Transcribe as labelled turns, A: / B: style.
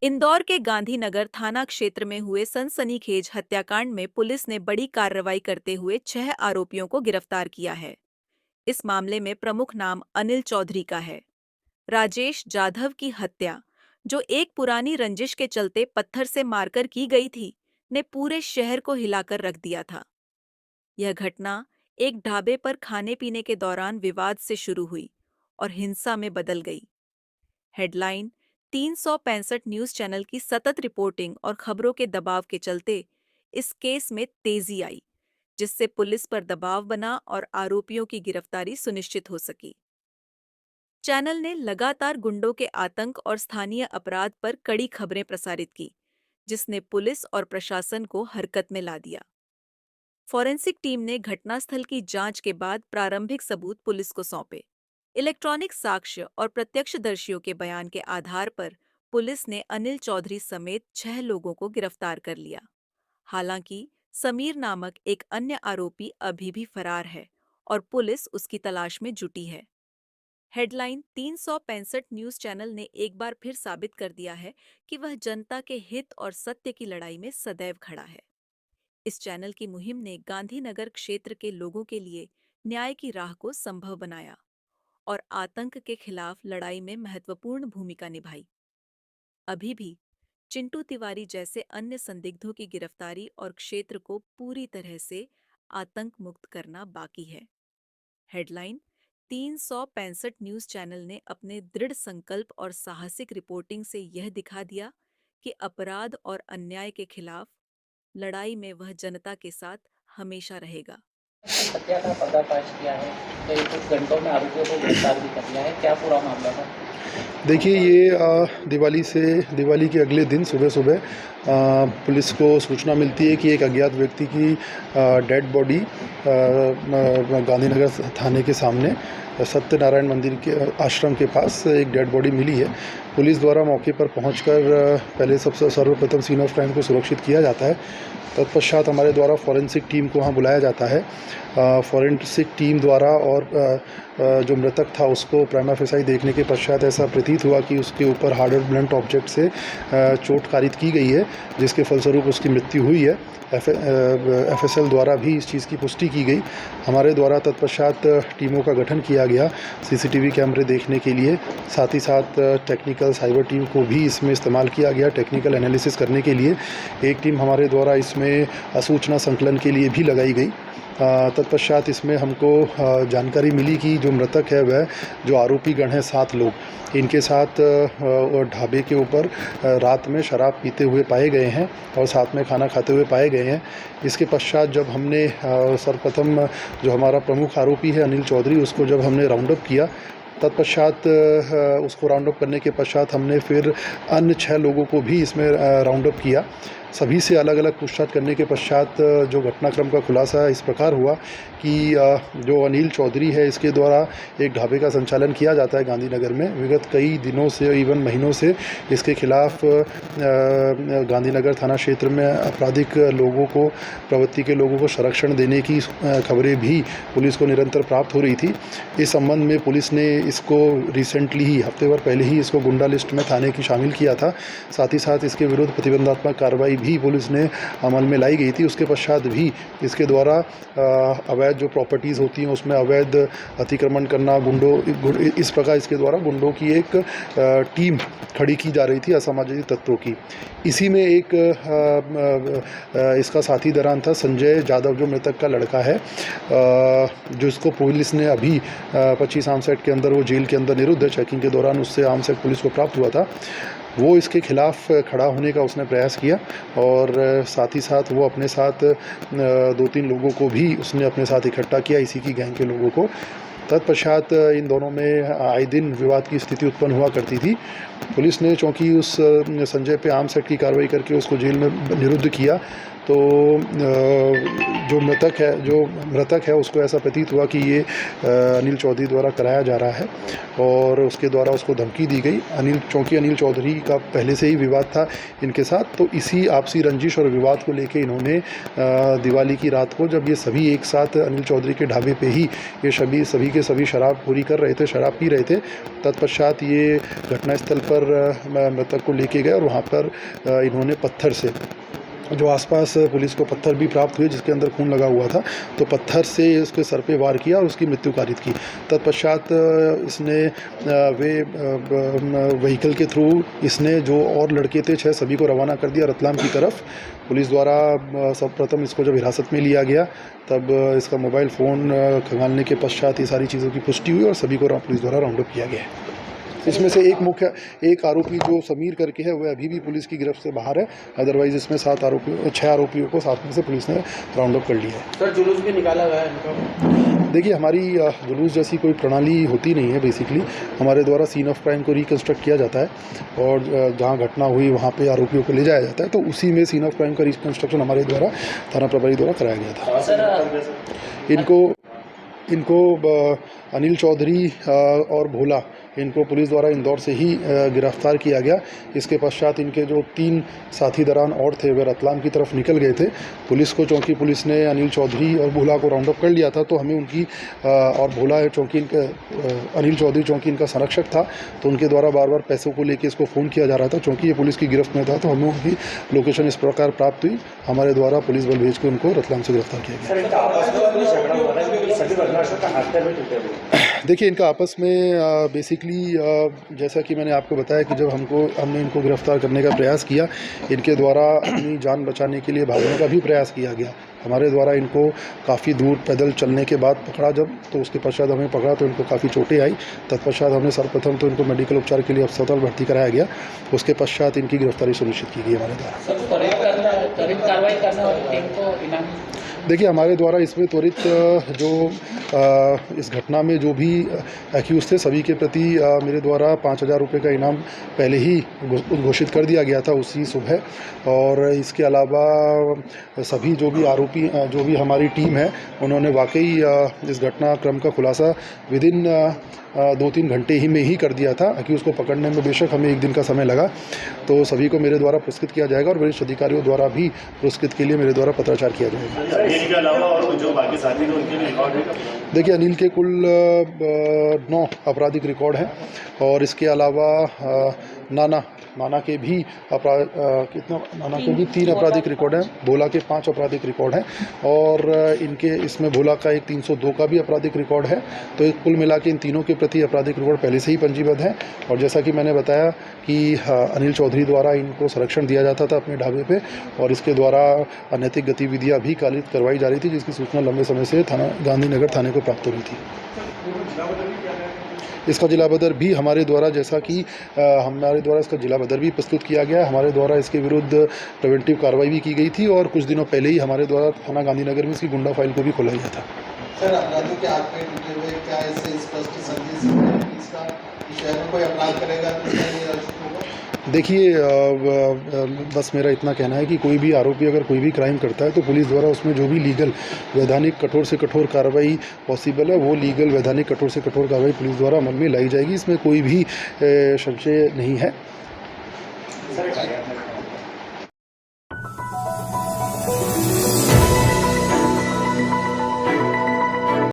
A: इंदौर के गांधीनगर थाना क्षेत्र में हुए सनसनीखेज हत्याकांड में पुलिस ने बड़ी कार्रवाई करते हुए 6 आरोपियों को गिरफ्तार किया है। इस मामले में प्रमुख नाम अनिल चौधरी का है। राजेश जाधव की हत्या, जो एक पुरानी रंजिश के चलते पत्थर से मारकर की गई थी, ने पूरे शहर को हिलाकर रख दिया था। यह घटना एक ढाबे पर खाने पीने के दौरान विवाद से शुरू हुई और हिंसा में बदल गई। हेडलाइन: 365 न्यूज़ चैनल की सतत रिपोर्टिंग और खबरों के दबाव के चलते इस केस में तेजी आई, जिससे पुलिस पर दबाव बना और आरोपियों की गिरफ्तारी सुनिश्चित हो सकी। चैनल ने लगातार गुंडों के आतंक और स्थानीय अपराध पर कड़ी खबरें प्रसारित की, जिसने पुलिस और प्रशासन को हरकत में ला दिया। फॉरेंसिक टीम ने घटनास्थल की जांच के बाद प्रारंभिक सबूत पुलिस को सौंपे। इलेक्ट्रॉनिक साक्ष्य और प्रत्यक्षदर्शियों के बयान के आधार पर पुलिस ने अनिल चौधरी समेत 6 लोगों को गिरफ्तार कर लिया। हालांकि समीर नामक एक अन्य आरोपी अभी भी फरार है और पुलिस उसकी तलाश में जुटी है। हेडलाइन: 365 न्यूज़ चैनल ने एक बार फिर साबित कर दिया है कि वह जनता के हित और सत्य की लड़ाई में सदैव खड़ा है। इस चैनल की मुहिम ने गांधीनगर क्षेत्र के लोगों के लिए न्याय की राह को संभव बनाया और आतंक के खिलाफ लड़ाई में महत्वपूर्ण भूमिका निभाई। अभी भी चिंटू तिवारी जैसे अन्य संदिग्धों की गिरफ्तारी और क्षेत्र को पूरी तरह से आतंक मुक्त करना बाकी है। हेडलाइन: 365 न्यूज़ चैनल ने अपने दृढ़ संकल्प और साहसिक रिपोर्टिंग से यह दिखा दिया कि अपराध और अन्याय के खिलाफ लड़ाई में वह जनता के साथ हमेशा रहेगा।
B: हत्या का पर्दाफाश किया है, कई कुछ घंटों में आरोपियों को गिरफ्तार भी कर लिया है। क्या पूरा मामला था?
C: देखिए, ये दिवाली के अगले दिन सुबह सुबह पुलिस को सूचना मिलती है कि एक अज्ञात व्यक्ति की डेड बॉडी गांधीनगर थाने के सामने सत्यनारायण मंदिर के आश्रम के पास एक डेड बॉडी मिली है। पुलिस द्वारा मौके पर पहुंचकर पहले सबसे सर्वप्रथम सीन ऑफ क्राइम को सुरक्षित किया जाता है। तत्पश्चात हमारे द्वारा फॉरेंसिक टीम को वहाँ बुलाया जाता है। फॉरेंसिक टीम द्वारा और जो मृतक था उसको प्राइमा फेसाई देखने के पश्चात ऐसा प्रतीत हुआ कि उसके ऊपर हार्ड और ब्लंट ऑब्जेक्ट से चोट कारित की गई है, जिसके फलस्वरूप उसकी मृत्यु हुई है। एफएसएल द्वारा भी इस चीज़ की पुष्टि की गई। हमारे द्वारा तत्पश्चात टीमों का गठन किया गया सीसीटीवी कैमरे देखने के लिए। साथ ही साथ टेक्निकल साइबर टीम को भी इसमें इस्तेमाल किया गया टेक्निकल एनालिसिस करने के लिए। एक टीम हमारे द्वारा इसमें सूचना संकलन के लिए भी लगाई गई। तत्पश्चात इसमें हमको जानकारी मिली कि जो मृतक है वह जो आरोपी गण हैं 7 लोग, इनके साथ ढाबे के ऊपर रात में शराब पीते हुए पाए गए हैं और साथ में खाना खाते हुए पाए गए हैं। इसके पश्चात जब हमने सर्वप्रथम जो हमारा प्रमुख आरोपी है अनिल चौधरी, उसको जब हमने राउंड अप किया, तत्पश्चात उसको राउंड अप करने के पश्चात हमने फिर अन्य 6 लोगों को भी इसमें राउंड अप किया। सभी से अलग अलग पूछताछ करने के पश्चात जो घटनाक्रम का खुलासा इस प्रकार हुआ कि जो अनिल चौधरी है, इसके द्वारा एक ढाबे का संचालन किया जाता है गांधीनगर में। विगत कई दिनों से, इवन महीनों से इसके खिलाफ गांधीनगर थाना क्षेत्र में आपराधिक लोगों को, प्रवृत्ति के लोगों को संरक्षण देने की खबरें भी पुलिस को निरंतर प्राप्त हो रही थी। इस संबंध में पुलिस ने इसको रिसेंटली ही, हफ्ते भर पहले ही इसको गुंडा लिस्ट में थाने की शामिल किया था। साथ ही साथ इसके विरुद्ध प्रतिबंधात्मक कार्रवाई भी पुलिस ने अमल में लाई गई थी। उसके पश्चात भी इसके द्वारा अवैध जो प्रॉपर्टीज़ होती हैं उसमें अवैध अतिक्रमण करना, इस प्रकार इसके द्वारा गुंडों की एक टीम खड़ी की जा रही थी असामाजिक तत्वों की। इसी में एक इसका साथी दरान था संजय जाधव, जो मृतक का लड़का है, जो इसको पुलिस ने अभी 25 आर्म्स एक्ट के अंदर, वो जेल के अंदर निरुद्ध है। चेकिंग के दौरान उससे आर्म्स एक्ट पुलिस को प्राप्त हुआ था। वो इसके खिलाफ खड़ा होने का उसने प्रयास किया और साथ ही साथ वो अपने साथ 2-3 लोगों को भी उसने अपने साथ इकट्ठा किया, इसी की गैंग के लोगों को। तत्पश्चात इन दोनों में आए दिन विवाद की स्थिति उत्पन्न हुआ करती थी। पुलिस ने चूँकि उस संजय पे आर्म्स एक्ट की कार्रवाई करके उसको जेल में निरुद्ध किया, तो जो मृतक है उसको ऐसा प्रतीत हुआ कि ये अनिल चौधरी द्वारा कराया जा रहा है और उसके द्वारा उसको धमकी दी गई। अनिल चौधरी का पहले से ही विवाद था इनके साथ, तो इसी आपसी रंजिश और विवाद को लेके इन्होंने दिवाली की रात को, जब ये सभी एक साथ अनिल चौधरी के ढाबे पे ही ये सभी के सभी शराबखोरी कर रहे थे, शराब पी रहे थे, तत्पश्चात ये घटनास्थल पर मृतक को लेके गए और वहाँ पर इन्होंने पत्थर से, जो आसपास पुलिस को पत्थर भी प्राप्त हुए जिसके अंदर खून लगा हुआ था, तो पत्थर से उसके सर पे वार किया और उसकी मृत्यु कारित की। तत्पश्चात इसने व्हीकल के थ्रू इसने जो और लड़के थे 6 सभी को रवाना कर दिया रतलाम की तरफ। पुलिस द्वारा सर्वप्रथम इसको जब हिरासत में लिया गया तब इसका मोबाइल फ़ोन खंगालने के पश्चात ये सारी चीज़ों की पुष्टि हुई और सभी को पुलिस द्वारा राउंड अप किया गया। इसमें से एक आरोपी जो समीर करके है वह अभी भी पुलिस की गिरफ्त से बाहर है। अदरवाइज इसमें 6 आरोपियों को साथ में से पुलिस ने राउंड अप कर लिया है।
B: सर, जुलूस भी निकाला गया है इनका?
C: देखिए, हमारी जुलूस जैसी कोई प्रणाली होती नहीं है। बेसिकली हमारे द्वारा सीन ऑफ क्राइम को रिकन्स्ट्रक्ट किया जाता है और जहाँ घटना हुई वहाँ पे आरोपियों को ले जाया जाता है, तो उसी में सीन ऑफ क्राइम का रिकन्स्ट्रक्शन हमारे द्वारा थाना प्रभारी द्वारा कराया गया था।
B: सर,
C: इनको अनिल चौधरी और भोला, इनको पुलिस द्वारा इंदौर से ही गिरफ्तार किया गया। इसके पश्चात इनके जो 3 साथी दरान और थे वे रतलाम की तरफ निकल गए थे। चूँकि पुलिस ने अनिल चौधरी और भोला को राउंड अप कर लिया था, तो हमें उनकी और भोला चूँकि अनिल चौधरी चूँकि इनका संरक्षक था, तो उनके द्वारा बार बार पैसों को लेकर इसको फ़ोन किया जा रहा था। चूँकि ये पुलिस की गिरफ्त में था, तो हमें उनकी लोकेशन इस प्रकार प्राप्त हुई, हमारे द्वारा पुलिस बल भेज के उनको रतलाम से गिरफ्तार किया गया। देखिए, इनका आपस में बेसिकली जैसा कि मैंने आपको बताया कि जब हमने इनको गिरफ्तार करने का प्रयास किया, इनके द्वारा अपनी जान बचाने के लिए भागने का भी प्रयास किया गया। हमारे द्वारा इनको काफ़ी दूर पैदल चलने के बाद पकड़ा जब, तो उसके पश्चात हमें पकड़ा तो इनको काफ़ी चोटें आई। तत्पश्चात हमने सर्वप्रथम तो इनको मेडिकल उपचार के लिए अस्पताल भर्ती कराया गया। उसके पश्चात इनकी गिरफ्तारी सुनिश्चित की गई हमारे द्वारा।
B: त्वरित कार्रवाई करने वाली टीम को इनाम?
C: देखिए, हमारे द्वारा इसमें त्वरित जो इस घटना में जो भी एक्यूज़ थे सभी के प्रति मेरे द्वारा 5,000 रुपये का इनाम पहले ही घोषित कर दिया गया था उसी सुबह। और इसके अलावा सभी जो भी आरोपी जो भी हमारी टीम है, उन्होंने वाकई इस घटनाक्रम का खुलासा विदिन 2-3 घंटे ही में ही कर दिया था। एक्यूज़ को पकड़ने में बेशक हमें 1 दिन का समय लगा। तो सभी को मेरे द्वारा पुरस्कृत किया जाएगा और वरिष्ठ अधिकारियों द्वारा भी पुरस्कृत के लिए मेरे द्वारा पत्राचार किया जाएगा।
D: अनिल के अलावा और जो बाकी साथी थे उनके लिए रिकॉर्ड है?
C: देखिए, अनिल के कुल 9 आपराधिक रिकॉर्ड हैं और इसके अलावा नाना के भी नाना के भी 3 आपराधिक रिकॉर्ड हैं। भोला के 5 आपराधिक रिकॉर्ड हैं और इसमें भोला का एक 302 का भी आपराधिक रिकॉर्ड है। तो कुल मिला के इन तीनों के प्रति आपराधिक रिकॉर्ड पहले से ही पंजीबद्ध है। और जैसा कि मैंने बताया कि अनिल चौधरी द्वारा इनको संरक्षण दिया जाता था अपने ढाबे पे और इसके द्वारा अनैतिक गतिविधियां भी कालित करवाई जा रही थी, जिसकी सूचना लंबे समय से गांधीनगर थाने को प्राप्त हो रही थी। इसका जिला बदर भी हमारे द्वारा, जैसा कि हमारे द्वारा इसका जिला बदर भी प्रस्तुत किया गया है। हमारे द्वारा इसके विरुद्ध प्रिवेंटिव कार्रवाई भी की गई थी और कुछ दिनों पहले ही हमारे द्वारा थाना गांधीनगर में इसकी गुंडा फाइल को भी खोला गया था।
E: सर, अपराधियों के हाथ में टूटे हुए क्या इससे स्पष्ट संदेश है कि इसका शहर में कोई अपराध करेगा तो निरस्त होगा?
C: देखिए, बस मेरा इतना कहना है कि कोई भी आरोपी अगर कोई भी क्राइम करता है तो पुलिस द्वारा उसमें जो भी लीगल वैधानिक कठोर से कठोर कार्रवाई पॉसिबल है, वो लीगल वैधानिक कठोर से कठोर कार्रवाई पुलिस द्वारा अमल में लाई जाएगी। इसमें कोई भी संशय नहीं है।